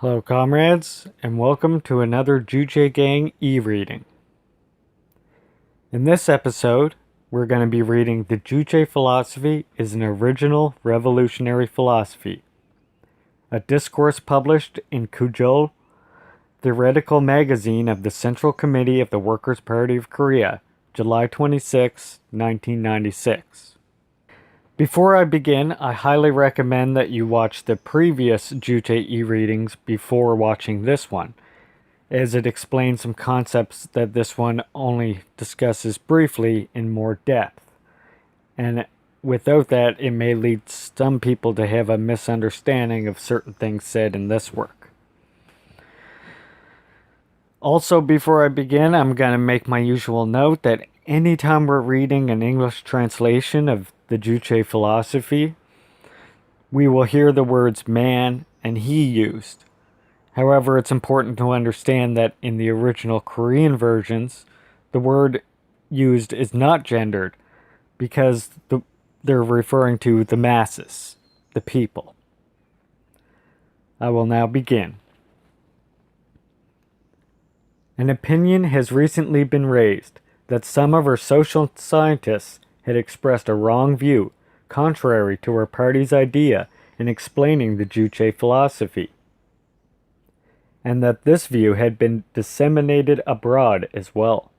Hello comrades, and welcome to another Juche Gang e-reading. In this episode, we're going to be reading The Juche Philosophy is an Original Revolutionary Philosophy, a discourse published in Kujol, Theoretical Magazine of the Central Committee of the Workers' Party of Korea, July 26, 1996. Before I begin, I highly recommend that you watch the previous Juche e-readings before watching this one, as it explains some concepts that this one only discusses briefly in more depth. And without that, it may lead some people to have a misunderstanding of certain things said in this work. Also, before I begin, I'm going to make my usual note that anytime we're reading an English translation of the Juche philosophy, we will hear the words man and he used. However, it's important to understand that in the original Korean versions, the word used is not gendered because they're referring to the masses, the people. I will now begin. An opinion has recently been raised that some of our social scientists had expressed a wrong view, contrary to our party's idea in explaining the Juche philosophy, and that this view had been disseminated abroad as well.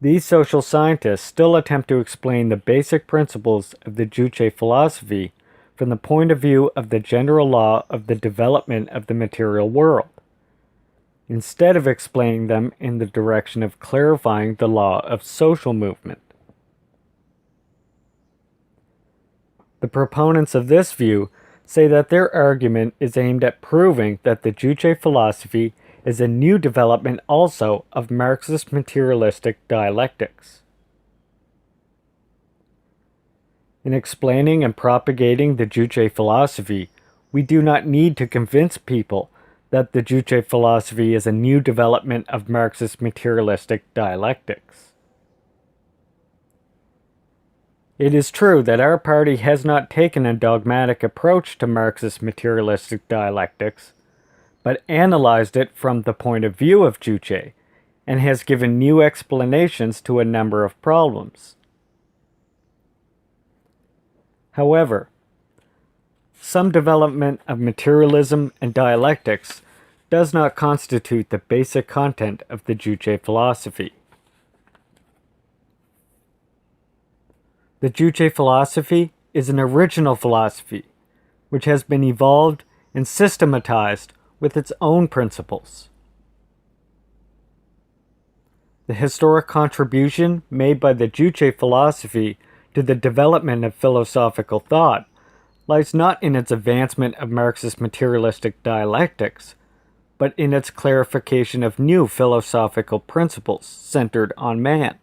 These social scientists still attempt to explain the basic principles of the Juche philosophy from the point of view of the general law of the development of the material world, instead of explaining them in the direction of clarifying the law of social movement. The proponents of this view say that their argument is aimed at proving that the Juche philosophy is a new development also of Marxist materialistic dialectics. In explaining and propagating the Juche philosophy, we do not need to convince people that the Juche philosophy is a new development of Marxist materialistic dialectics. It is true that our party has not taken a dogmatic approach to Marxist materialistic dialectics, but analyzed it from the point of view of Juche, and has given new explanations to a number of problems. However, some development of materialism and dialectics does not constitute the basic content of the Juche philosophy. The Juche philosophy is an original philosophy, which has been evolved and systematized with its own principles. The historic contribution made by the Juche philosophy to the development of philosophical thought lies not in its advancement of Marxist materialistic dialectics, but in its clarification of new philosophical principles centered on man.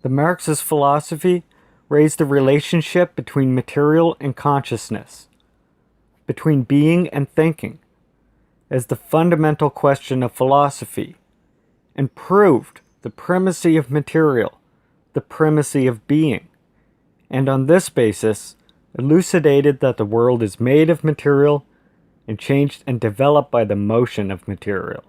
The Marxist philosophy raised the relationship between material and consciousness, between being and thinking, as the fundamental question of philosophy, and proved the primacy of material, the primacy of being, and on this basis elucidated that the world is made of material and changed and developed by the motion of material.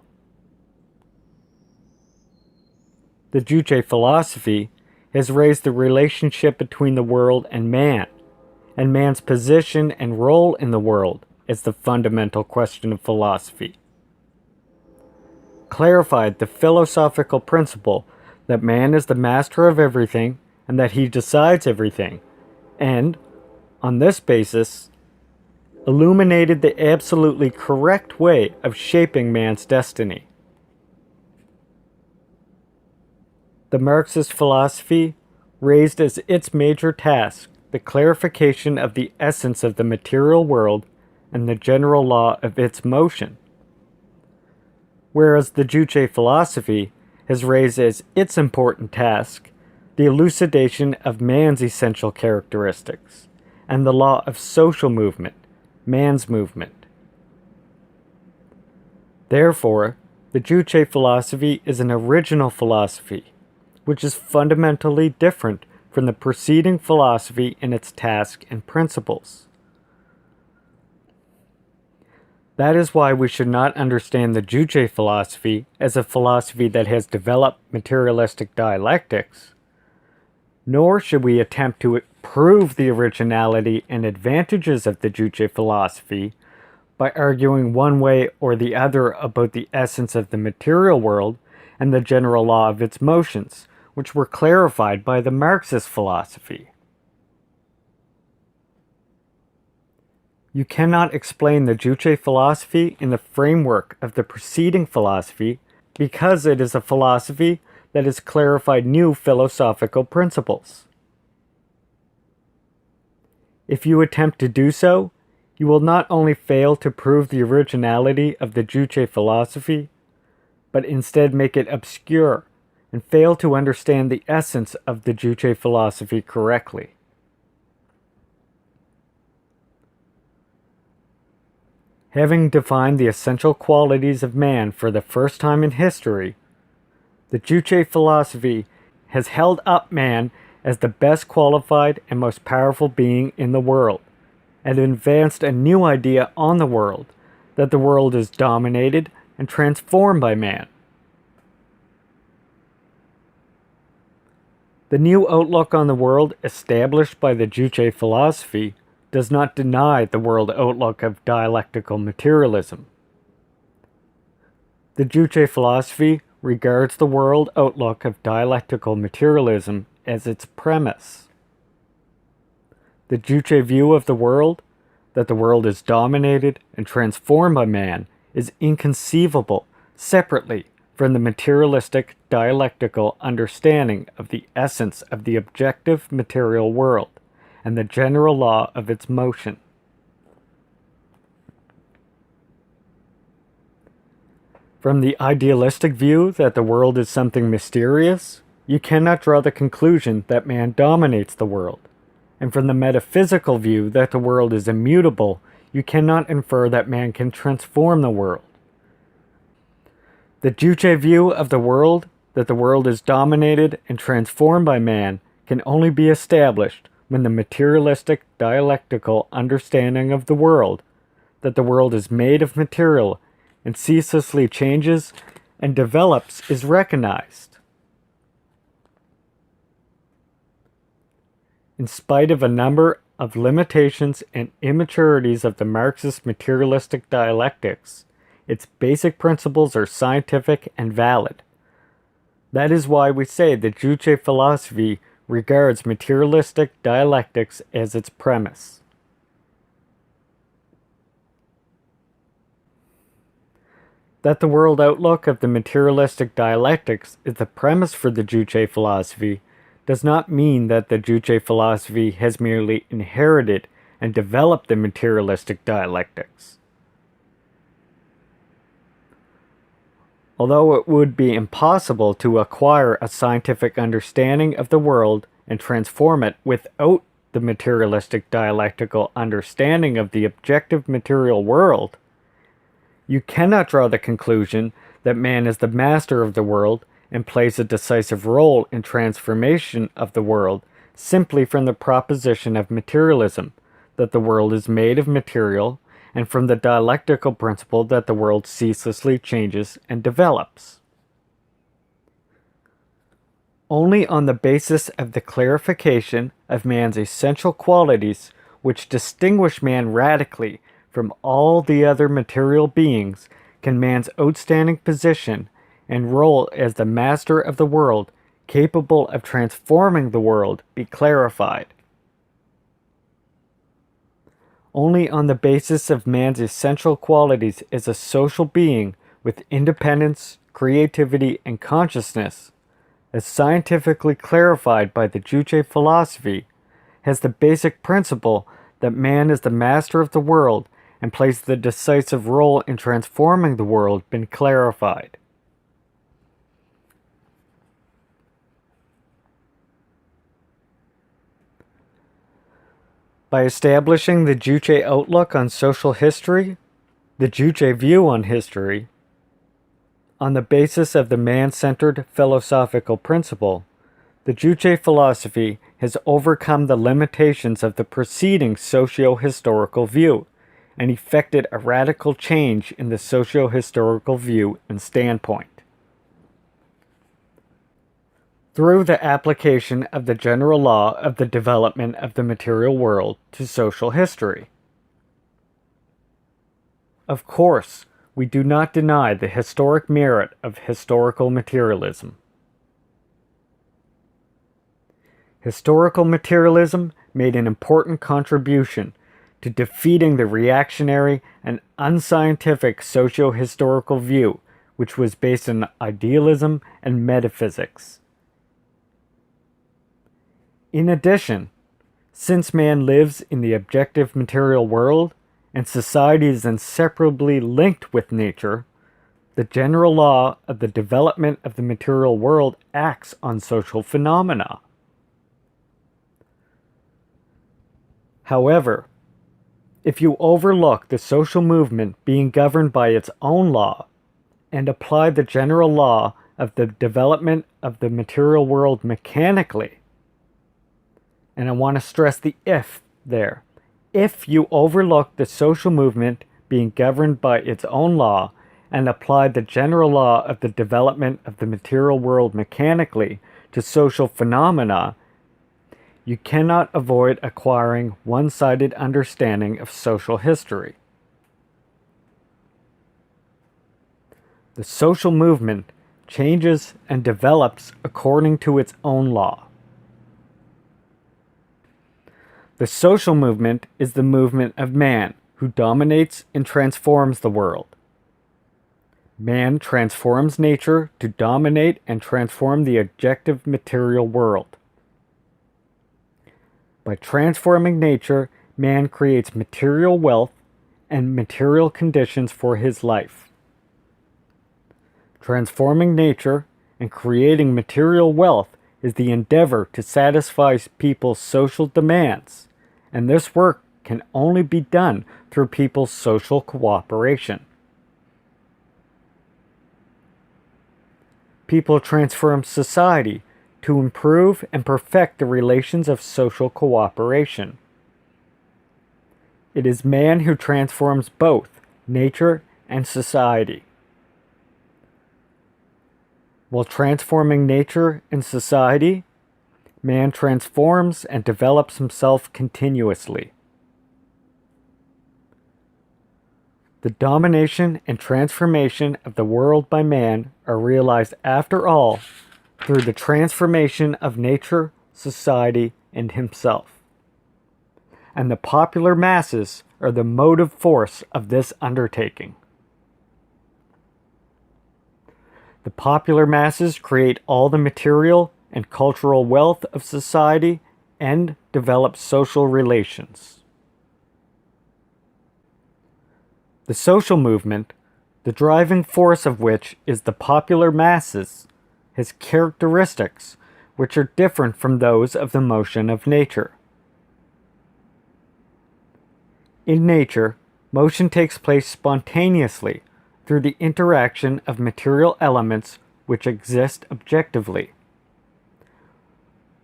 The Juche philosophy has raised the relationship between the world and man's position and role in the world as the fundamental question of philosophy, clarified the philosophical principle that man is the master of everything and that he decides everything, and, on this basis, illuminated the absolutely correct way of shaping man's destiny. The Marxist philosophy raised as its major task the clarification of the essence of the material world and the general law of its motion, whereas the Juche philosophy has raised as its important task the elucidation of man's essential characteristics and the law of social movement, man's movement. Therefore, the Juche philosophy is an original philosophy, which is fundamentally different from the preceding philosophy in its task and principles. That is why we should not understand the Juche philosophy as a philosophy that has developed materialistic dialectics, nor should we attempt to prove the originality and advantages of the Juche philosophy by arguing one way or the other about the essence of the material world and the general law of its motions, which were clarified by the Marxist philosophy. You cannot explain the Juche philosophy in the framework of the preceding philosophy because it is a philosophy that has clarified new philosophical principles. If you attempt to do so, you will not only fail to prove the originality of the Juche philosophy, but instead make it obscure and fail to understand the essence of the Juche philosophy correctly. Having defined the essential qualities of man for the first time in history, the Juche philosophy has held up man as the best qualified and most powerful being in the world, and advanced a new idea on the world, that the world is dominated and transformed by man. The new outlook on the world established by the Juche philosophy does not deny the world outlook of dialectical materialism. The Juche philosophy regards the world outlook of dialectical materialism as its premise. The Juche view of the world, that the world is dominated and transformed by man, is inconceivable separately from the materialistic dialectical understanding of the essence of the objective material world and the general law of its motion. From the idealistic view that the world is something mysterious, you cannot draw the conclusion that man dominates the world. And from the metaphysical view that the world is immutable, you cannot infer that man can transform the world. The Juche view of the world, that the world is dominated and transformed by man, can only be established when the materialistic dialectical understanding of the world, that the world is made of material and ceaselessly changes and develops, is recognized. In spite of a number of limitations and immaturities of the Marxist materialistic dialectics, its basic principles are scientific and valid. That is why we say the Juche philosophy regards materialistic dialectics as its premise. That the world outlook of the materialistic dialectics is the premise for the Juche philosophy does not mean that the Juche philosophy has merely inherited and developed the materialistic dialectics. Although it would be impossible to acquire a scientific understanding of the world and transform it without the materialistic dialectical understanding of the objective material world, you cannot draw the conclusion that man is the master of the world and plays a decisive role in transformation of the world simply from the proposition of materialism, that the world is made of material, and from the dialectical principle that the world ceaselessly changes and develops. Only on the basis of the clarification of man's essential qualities, which distinguish man radically from all the other material beings, can man's outstanding position and role as the master of the world, capable of transforming the world, be clarified. Only on the basis of man's essential qualities as a social being with independence, creativity, and consciousness, as scientifically clarified by the Juche philosophy, has the basic principle that man is the master of the world and plays the decisive role in transforming the world been clarified. By establishing the Juche outlook on social history, the Juche view on history, on the basis of the man-centered philosophical principle, The Juche philosophy has overcome the limitations of the preceding socio-historical view and effected a radical change in the socio-historical view and standpoint. Through the application of the general law of the development of the material world to social history. Of course, we do not deny the historic merit of historical materialism. Historical materialism made an important contribution to defeating the reactionary and unscientific socio-historical view, which was based on idealism and metaphysics. In addition, since man lives in the objective material world and society is inseparably linked with nature, the general law of the development of the material world acts on social phenomena. However, if you overlook the social movement being governed by its own law and apply the general law of the development of the material world mechanically, and I want to stress the if there. If you overlook the social movement being governed by its own law and apply the general law of the development of the material world mechanically to social phenomena, you cannot avoid acquiring one-sided understanding of social history. The social movement changes and develops according to its own law. The social movement is the movement of man, who dominates and transforms the world. Man transforms nature to dominate and transform the objective material world. By transforming nature, man creates material wealth and material conditions for his life. Transforming nature and creating material wealth is the endeavor to satisfy people's social demands, and this work can only be done through people's social cooperation. People transform society to improve and perfect the relations of social cooperation. It is man who transforms both nature and society. While transforming nature and society, man transforms and develops himself continuously. The domination and transformation of the world by man are realized, after all, through the transformation of nature, society, and himself. And the popular masses are the motive force of this undertaking. The popular masses create all the material and cultural wealth of society and develop social relations. The social movement, the driving force of which is the popular masses, has characteristics which are different from those of the motion of nature. In nature, motion takes place spontaneously through the interaction of material elements which exist objectively,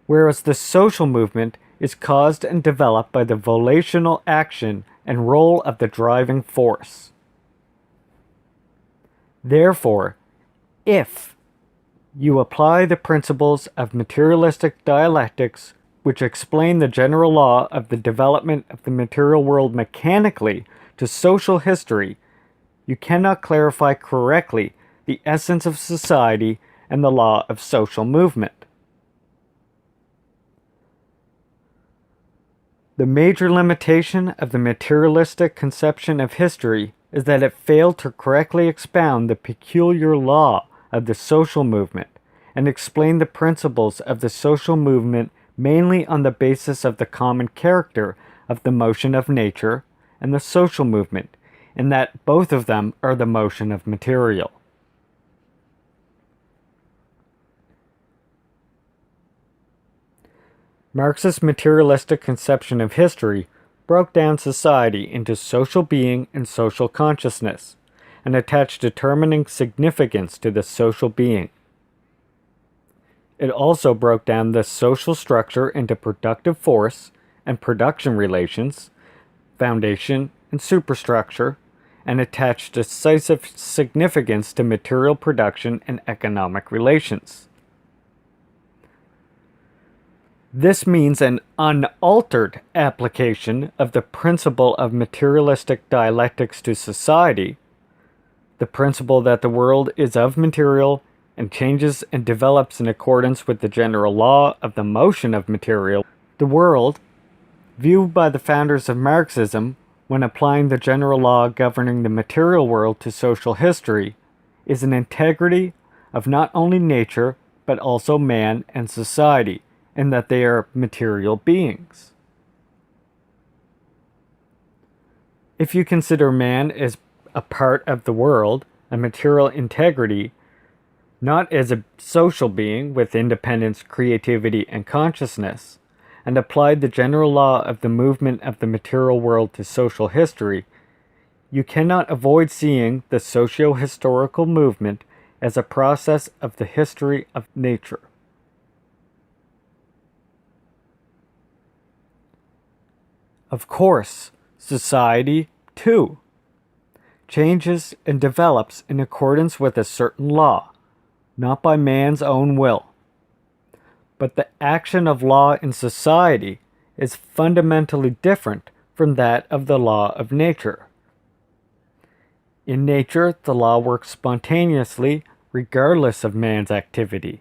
whereas the social movement is caused and developed by the volitional action and role of the driving force. Therefore, if you apply the principles of materialistic dialectics, which explain the general law of the development of the material world mechanically, to social history, you cannot clarify correctly the essence of society and the law of social movement. The major limitation of the materialistic conception of history is that it failed to correctly expound the peculiar law of the social movement and explain the principles of the social movement mainly on the basis of the common character of the motion of nature and the social movement, in that both of them are the motion of material. Marxist materialistic conception of history broke down society into social being and social consciousness, and attached determining significance to the social being. It also broke down the social structure into productive force and production relations, foundation and superstructure, and attached decisive significance to material production and economic relations. This means an unaltered application of the principle of materialistic dialectics to society, the principle that the world is of material and changes and develops in accordance with the general law of the motion of material. The world, viewed by the founders of Marxism when applying the general law governing the material world to social history, is an integrity of not only nature but also man and society, and that they are material beings. If you consider man as a part of the world, a material integrity, not as a social being with independence, creativity, and consciousness, and applied the general law of the movement of the material world to social history, you cannot avoid seeing the socio-historical movement as a process of the history of nature. Of course, society, too, changes and develops in accordance with a certain law, not by man's own will. But the action of law in society is fundamentally different from that of the law of nature. In nature, the law works spontaneously regardless of man's activity.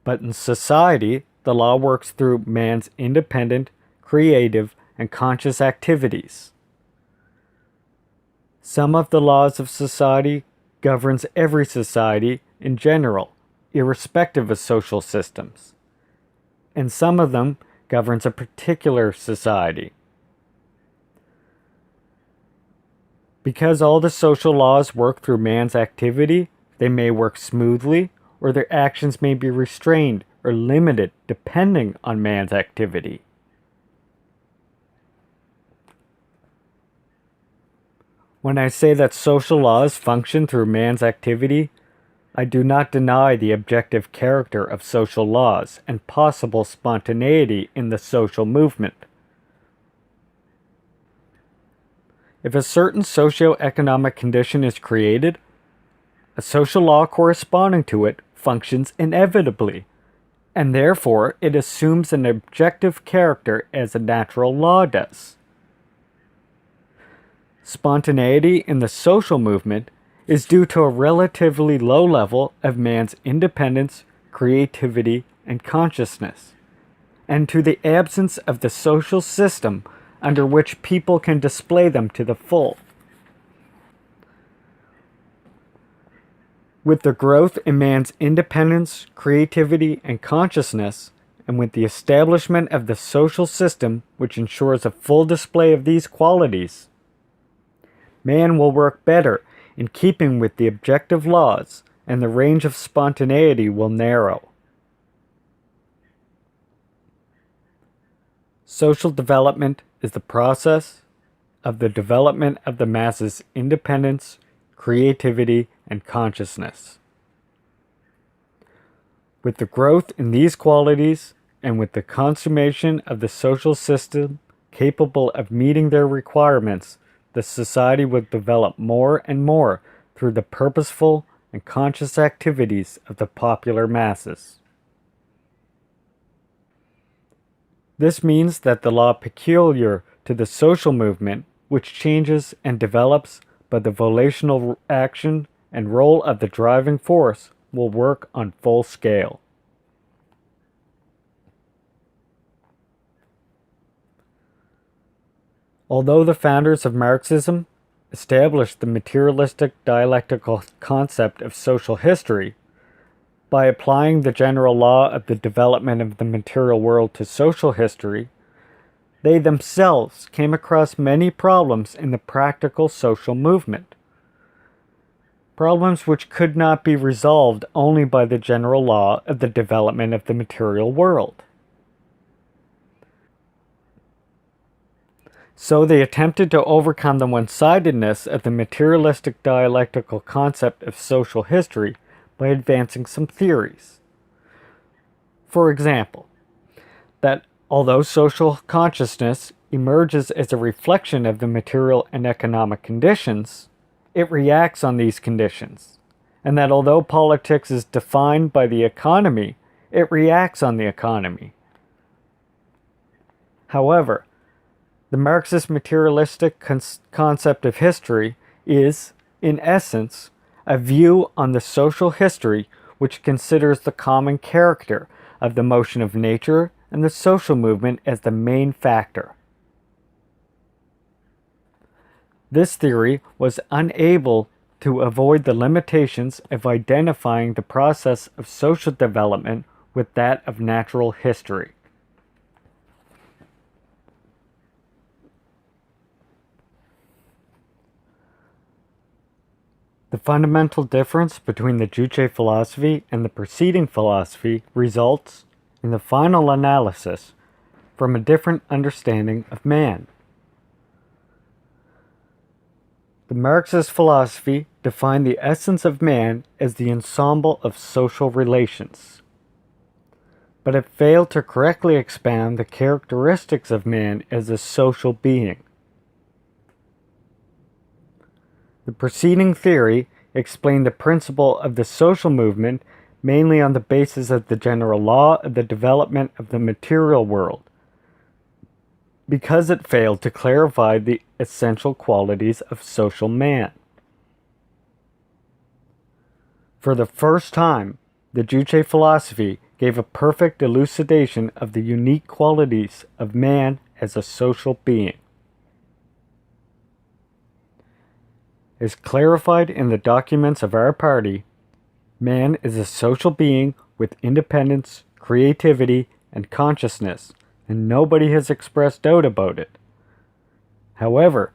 But in society, the law works through man's independent, creative, and conscious activities. Some of the laws of society governs every society in general, irrespective of social systems, and some of them governs a particular society. Because all the social laws work through man's activity, they may work smoothly, or their actions may be restrained or limited depending on man's activity. When I say that social laws function through man's activity, I do not deny the objective character of social laws and possible spontaneity in the social movement. If a certain socio-economic condition is created, a social law corresponding to it functions inevitably, and therefore it assumes an objective character as a natural law does. Spontaneity in the social movement is due to a relatively low level of man's independence, creativity, and consciousness, and to the absence of the social system under which people can display them to the full. With the growth in man's independence, creativity, and consciousness, and with the establishment of the social system which ensures a full display of these qualities, man will work better in keeping with the objective laws, and the range of spontaneity will narrow. Social development is the process of the development of the masses' independence, creativity, and consciousness. With the growth in these qualities, and with the consummation of the social system capable of meeting their requirements, the society would develop more and more through the purposeful and conscious activities of the popular masses. This means that the law peculiar to the social movement, which changes and develops by the volitional action and role of the driving force, will work on full scale. Although the founders of Marxism established the materialistic dialectical concept of social history, by applying the general law of the development of the material world to social history, they themselves came across many problems in the practical social movement. Problems which could not be resolved only by the general law of the development of the material world. So they attempted to overcome the one-sidedness of the materialistic dialectical concept of social history by advancing some theories. For example, that although social consciousness emerges as a reflection of the material and economic conditions, it reacts on these conditions, and that although politics is defined by the economy, it reacts on the economy. However, the Marxist materialistic concept of history is, in essence, a view on the social history which considers the common character of the motion of nature and the social movement as the main factor. This theory was unable to avoid the limitations of identifying the process of social development with that of natural history. The fundamental difference between the Juche philosophy and the preceding philosophy results, in the final analysis, from a different understanding of man. The Marxist philosophy defined the essence of man as the ensemble of social relations, but it failed to correctly expound the characteristics of man as a social being. The preceding theory explained the principle of the social movement mainly on the basis of the general law of the development of the material world, because it failed to clarify the essential qualities of social man. For the first time, the Juche philosophy gave a perfect elucidation of the unique qualities of man as a social being. As clarified in the documents of our party, man is a social being with independence, creativity, and consciousness, and nobody has expressed doubt about it. However,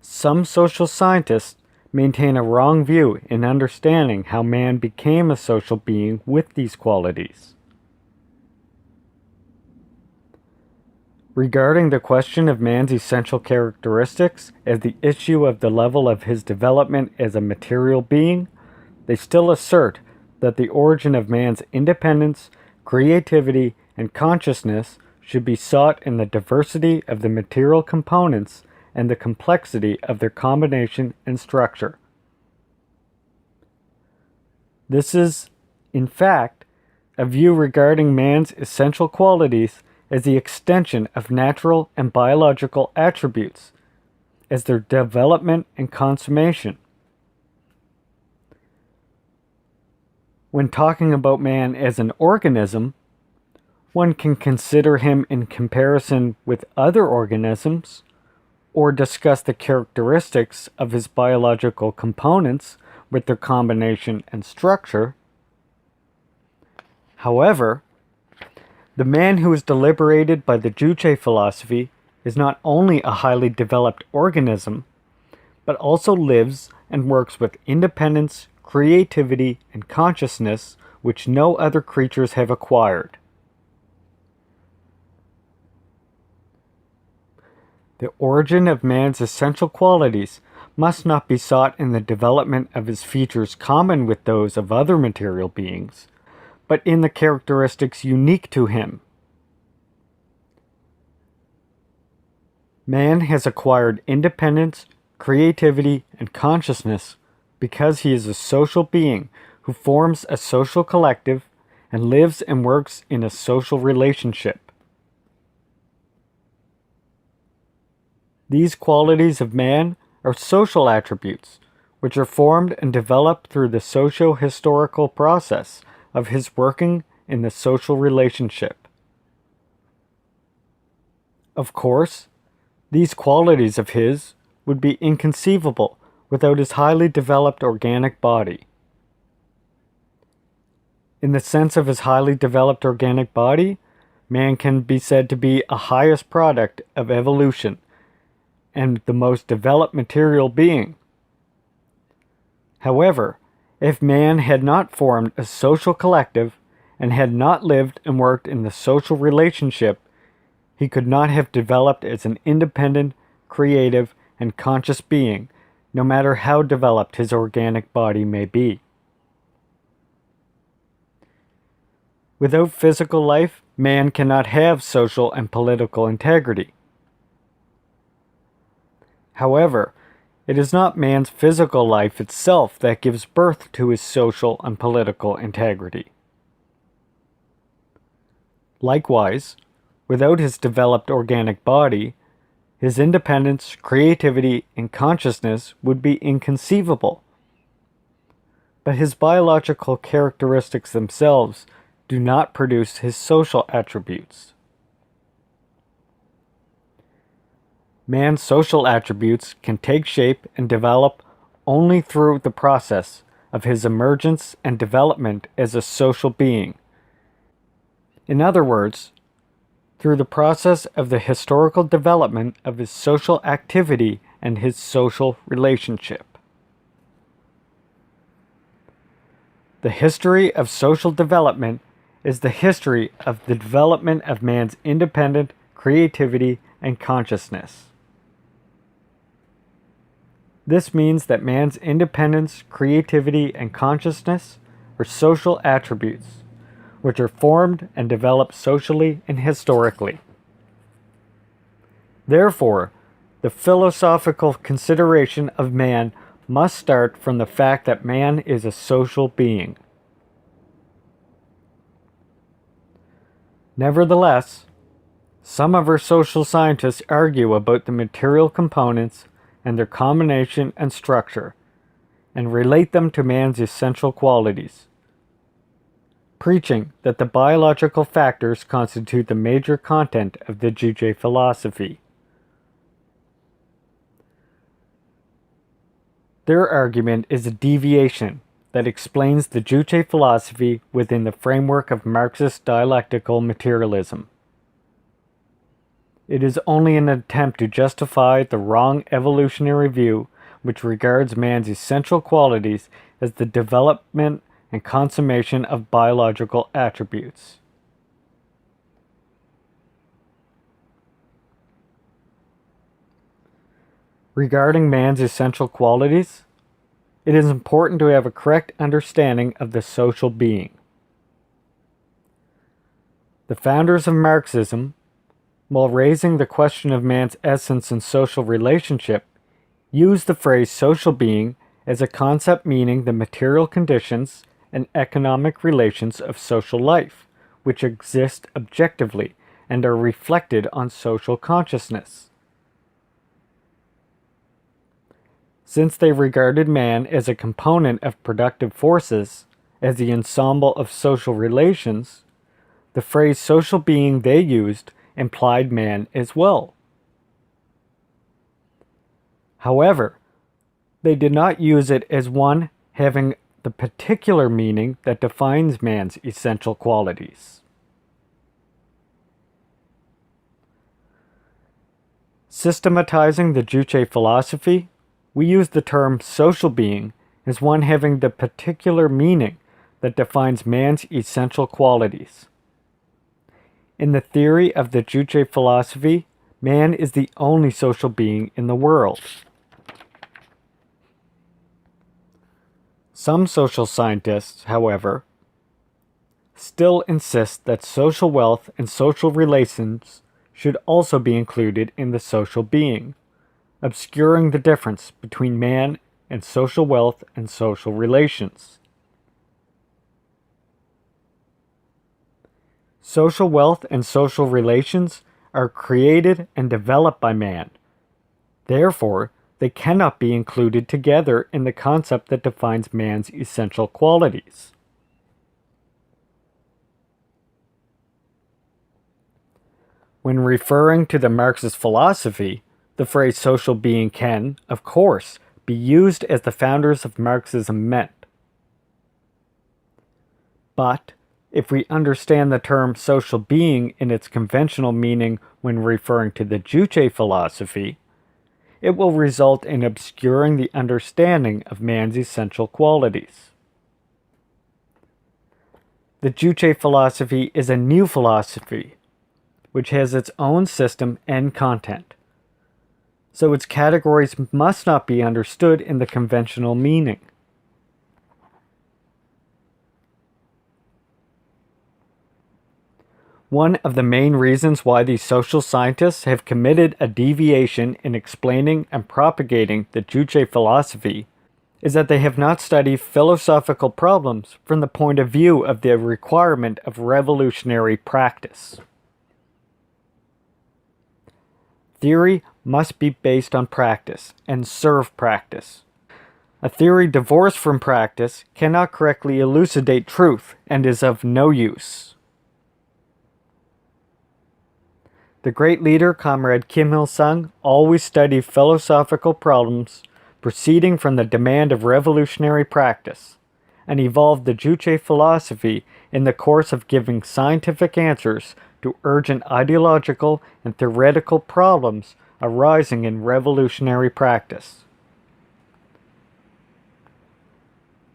some social scientists maintain a wrong view in understanding how man became a social being with these qualities. Regarding the question of man's essential characteristics as the issue of the level of his development as a material being, they still assert that the origin of man's independence, creativity, and consciousness should be sought in the diversity of the material components and the complexity of their combination and structure. This is, in fact, a view regarding man's essential qualities as the extension of natural and biological attributes, as their development and consummation. When talking about man as an organism, one can consider him in comparison with other organisms, or discuss the characteristics of his biological components with their combination and structure. However, the man who is deliberated by the Juche philosophy is not only a highly developed organism, but also lives and works with independence, creativity, and consciousness which no other creatures have acquired. The origin of man's essential qualities must not be sought in the development of his features common with those of other material beings, but in the characteristics unique to him. Man has acquired independence, creativity, and consciousness because he is a social being who forms a social collective and lives and works in a social relationship. These qualities of man are social attributes, which are formed and developed through the socio-historical process of his working in the social relationship. Of course, these qualities of his would be inconceivable without his highly developed organic body. In the sense of his highly developed organic body, man can be said to be a highest product of evolution and the most developed material being. However, if man had not formed a social collective and had not lived and worked in the social relationship, he could not have developed as an independent, creative, and conscious being, no matter how developed his organic body may be. Without physical life, man cannot have social and political integrity. However, it is not man's physical life itself that gives birth to his social and political integrity. Likewise, without his developed organic body, his independence, creativity, and consciousness would be inconceivable. But his biological characteristics themselves do not produce his social attributes. Man's social attributes can take shape and develop only through the process of his emergence and development as a social being. In other words, through the process of the historical development of his social activity and his social relationship. The history of social development is the history of the development of man's independent creativity and consciousness. This means that man's independence, creativity, and consciousness are social attributes, which are formed and developed socially and historically. Therefore, the philosophical consideration of man must start from the fact that man is a social being. Nevertheless, some of our social scientists argue about the material components and their combination and structure, and relate them to man's essential qualities, preaching that the biological factors constitute the major content of the Juche philosophy. Their argument is a deviation that explains the Juche philosophy within the framework of Marxist dialectical materialism. It is only an attempt to justify the wrong evolutionary view which regards man's essential qualities as the development and consummation of biological attributes. Regarding man's essential qualities, it is important to have a correct understanding of the social being. The founders of Marxism, while raising the question of man's essence and social relationship, used the phrase social being as a concept meaning the material conditions and economic relations of social life, which exist objectively and are reflected on social consciousness. Since they regarded man as a component of productive forces, as the ensemble of social relations, the phrase social being they used implied man as well. However, they did not use it as one having the particular meaning that defines man's essential qualities. Systematizing the Juche philosophy, we use the term social being as one having the particular meaning that defines man's essential qualities. In the theory of the Juche philosophy, man is the only social being in the world. Some social scientists, however, still insist that social wealth and social relations should also be included in the social being, obscuring the difference between man and social wealth and social relations. Social wealth and social relations are created and developed by man. Therefore, they cannot be included together in the concept that defines man's essential qualities. When referring to the Marxist philosophy, the phrase social being can, of course, be used as the founders of Marxism meant. But, if we understand the term social being in its conventional meaning when referring to the Juche philosophy, it will result in obscuring the understanding of man's essential qualities. The Juche philosophy is a new philosophy, which has its own system and content, so its categories must not be understood in the conventional meaning. One of the main reasons why these social scientists have committed a deviation in explaining and propagating the Juche philosophy is that they have not studied philosophical problems from the point of view of the requirement of revolutionary practice. Theory must be based on practice and serve practice. A theory divorced from practice cannot correctly elucidate truth and is of no use. The great leader, Comrade Kim Il-sung, always studied philosophical problems proceeding from the demand of revolutionary practice, and evolved the Juche philosophy in the course of giving scientific answers to urgent ideological and theoretical problems arising in revolutionary practice.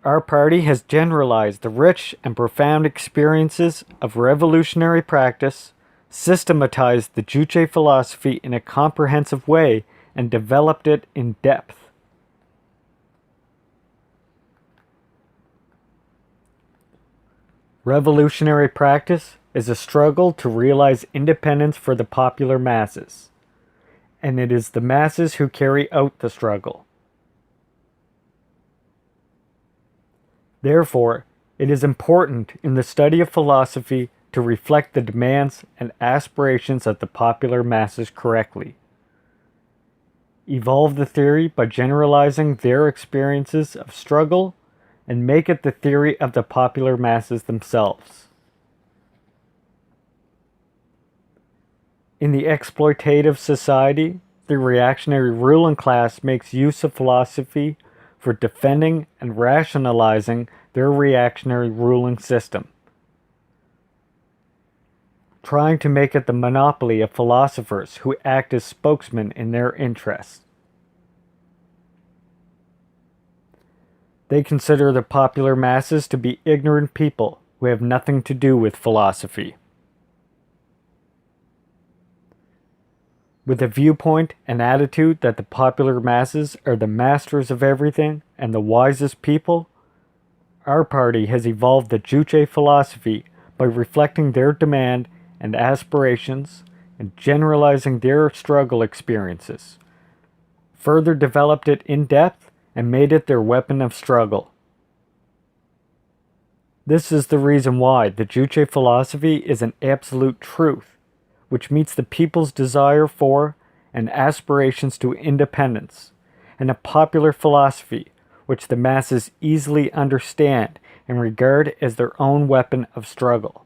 Our party has generalized the rich and profound experiences of revolutionary practice, systematized the Juche philosophy in a comprehensive way, and developed it in depth. Revolutionary practice is a struggle to realize independence for the popular masses, and it is the masses who carry out the struggle. Therefore, it is important in the study of philosophy to reflect the demands and aspirations of the popular masses correctly. Evolve the theory by generalizing their experiences of struggle and make it the theory of the popular masses themselves. In the exploitative society, the reactionary ruling class makes use of philosophy for defending and rationalizing their reactionary ruling system, trying to make it the monopoly of philosophers who act as spokesmen in their interests. They consider the popular masses to be ignorant people who have nothing to do with philosophy. With a viewpoint and attitude that the popular masses are the masters of everything and the wisest people, our party has evolved the Juche philosophy by reflecting their demand and aspirations and generalizing their struggle experiences, further developed it in depth, and made it their weapon of struggle. This is the reason why the Juche philosophy is an absolute truth, which meets the people's desire for and aspirations to independence, and a popular philosophy which the masses easily understand and regard as their own weapon of struggle.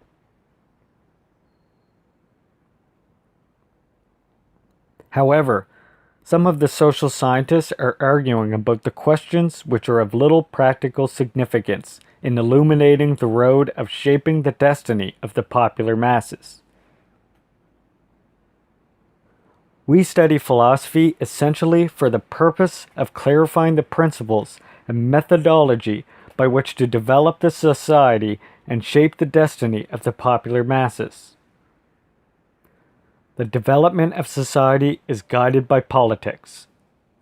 However, some of the social scientists are arguing about the questions which are of little practical significance in illuminating the road of shaping the destiny of the popular masses. We study philosophy essentially for the purpose of clarifying the principles and methodology by which to develop the society and shape the destiny of the popular masses. The development of society is guided by politics,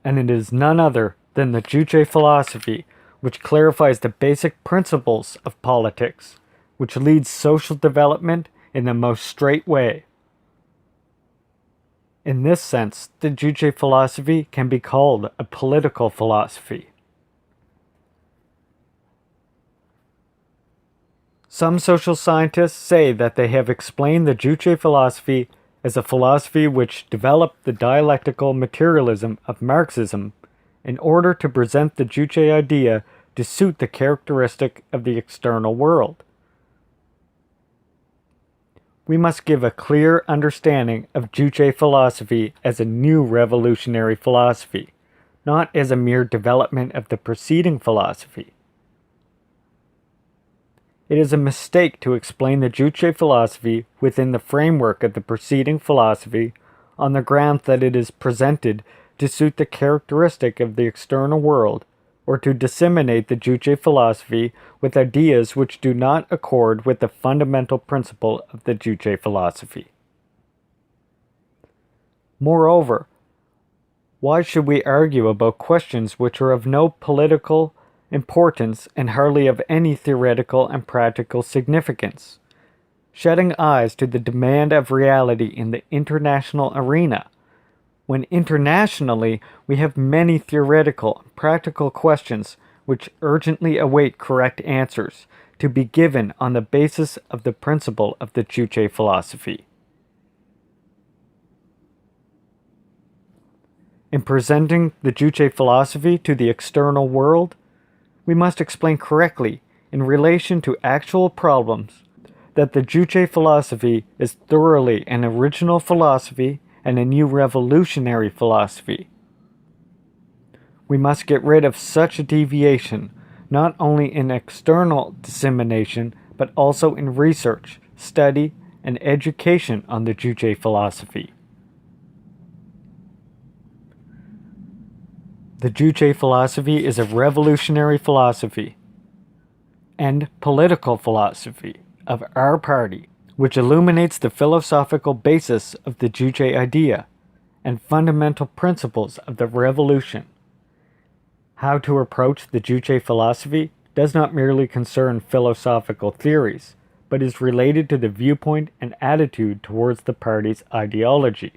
and it is none other than the Juche philosophy which clarifies the basic principles of politics, which leads social development in the most straight way. In this sense, the Juche philosophy can be called a political philosophy. Some social scientists say that they have explained the Juche philosophy as a philosophy which developed the dialectical materialism of Marxism in order to present the Juche idea to suit the characteristic of the external world. We must give a clear understanding of Juche philosophy as a new revolutionary philosophy, not as a mere development of the preceding philosophy. It is a mistake to explain the Juche philosophy within the framework of the preceding philosophy on the ground that it is presented to suit the characteristic of the external world, or to disseminate the Juche philosophy with ideas which do not accord with the fundamental principle of the Juche philosophy. Moreover, why should we argue about questions which are of no political importance and hardly of any theoretical and practical significance? shutting eyes to the demand of reality in the international arena, when internationally we have many theoretical and practical questions which urgently await correct answers to be given on the basis of the principle of the Juche philosophy. In presenting the Juche philosophy to the external world, we must explain correctly, in relation to actual problems, that the Juche philosophy is thoroughly an original philosophy and a new revolutionary philosophy. We must get rid of such a deviation, not only in external dissemination, but also in research, study, and education on the Juche philosophy. The Juche philosophy is a revolutionary philosophy and political philosophy of our party, which illuminates the philosophical basis of the Juche idea and fundamental principles of the revolution. How to approach the Juche philosophy does not merely concern philosophical theories, but is related to the viewpoint and attitude towards the party's ideology.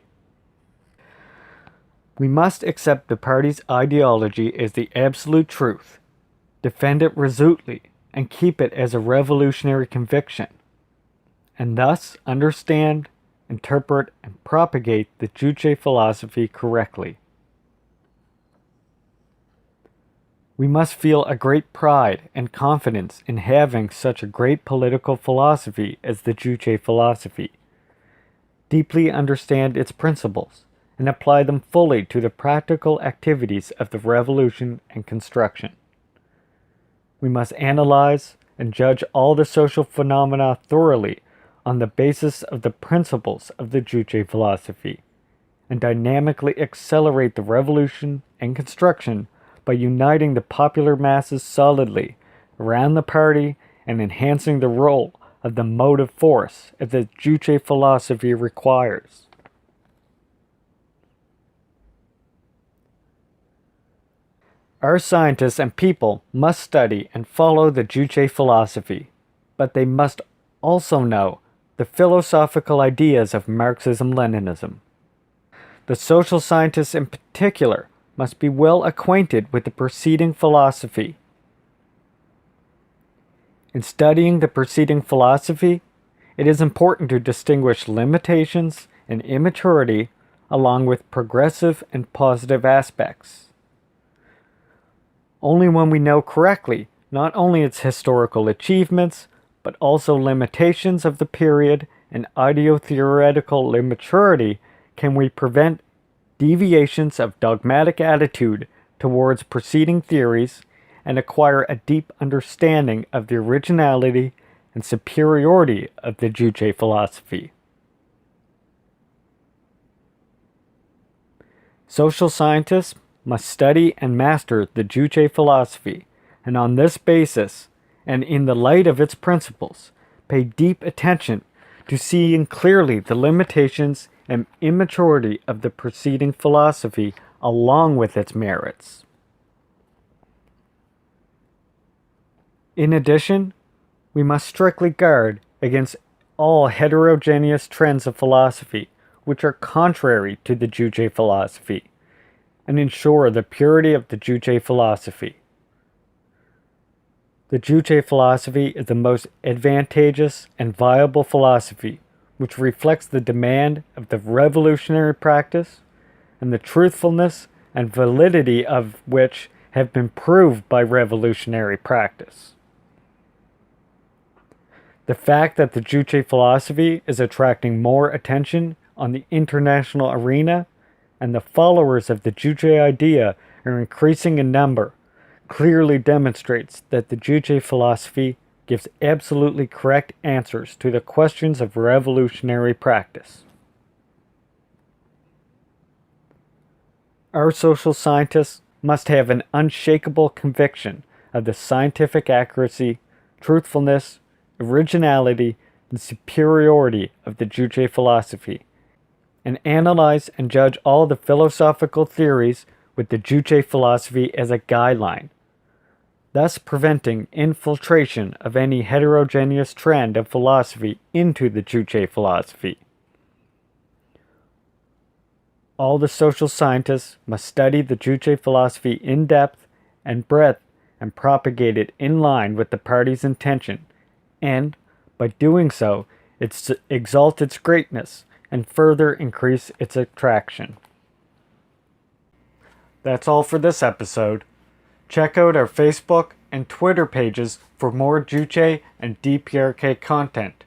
We must accept the party's ideology as the absolute truth, defend it resolutely, and keep it as a revolutionary conviction, and thus understand, interpret, and propagate the Juche philosophy correctly. We must feel a great pride and confidence in having such a great political philosophy as the Juche philosophy, deeply understand its principles, and apply them fully to the practical activities of the revolution and construction. We must analyze and judge all the social phenomena thoroughly on the basis of the principles of the Juche philosophy, and dynamically accelerate the revolution and construction by uniting the popular masses solidly around the party and enhancing the role of the motive force as the Juche philosophy requires. Our scientists and people must study and follow the Juche philosophy, but they must also know the philosophical ideas of Marxism-Leninism. The social scientists in particular must be well acquainted with the preceding philosophy. In studying the preceding philosophy, it is important to distinguish limitations and immaturity along with progressive and positive aspects. Only when we know correctly not only its historical achievements, but also limitations of the period and ideo-theoretical immaturity can we prevent deviations of dogmatic attitude towards preceding theories and acquire a deep understanding of the originality and superiority of the Juche philosophy. Social scientists must study and master the Juche philosophy, and on this basis, and in the light of its principles, pay deep attention to seeing clearly the limitations and immaturity of the preceding philosophy along with its merits. In addition, we must strictly guard against all heterogeneous trends of philosophy which are contrary to the Juche philosophy, and ensure the purity of the Juche philosophy. The Juche philosophy is the most advantageous and viable philosophy which reflects the demand of the revolutionary practice and the truthfulness and validity of which have been proved by revolutionary practice. The fact that the Juche philosophy is attracting more attention on the international arena and the followers of the Juche idea are increasing in number clearly demonstrates that the Juche philosophy gives absolutely correct answers to the questions of revolutionary practice. Our social scientists must have an unshakable conviction of the scientific accuracy, truthfulness, originality, and superiority of the Juche philosophy, and analyze and judge all the philosophical theories with the Juche philosophy as a guideline. thus preventing infiltration of any heterogeneous trend of philosophy into the Juche philosophy. All the social scientists must study the Juche philosophy in depth and breadth and propagate it in line with the party's intention, and, by doing so, exalt its greatness and further increase its attraction. That's all for this episode. Check out our Facebook and Twitter pages for more Juche and DPRK content,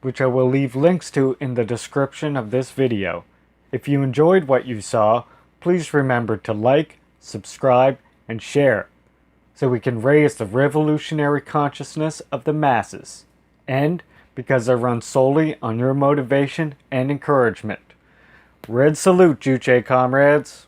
which I will leave links to in the description of this video. If you enjoyed what you saw, please remember to like, subscribe, and share, so we can raise the revolutionary consciousness of the masses, and because I run solely on your motivation and encouragement. Red salute, Juche comrades!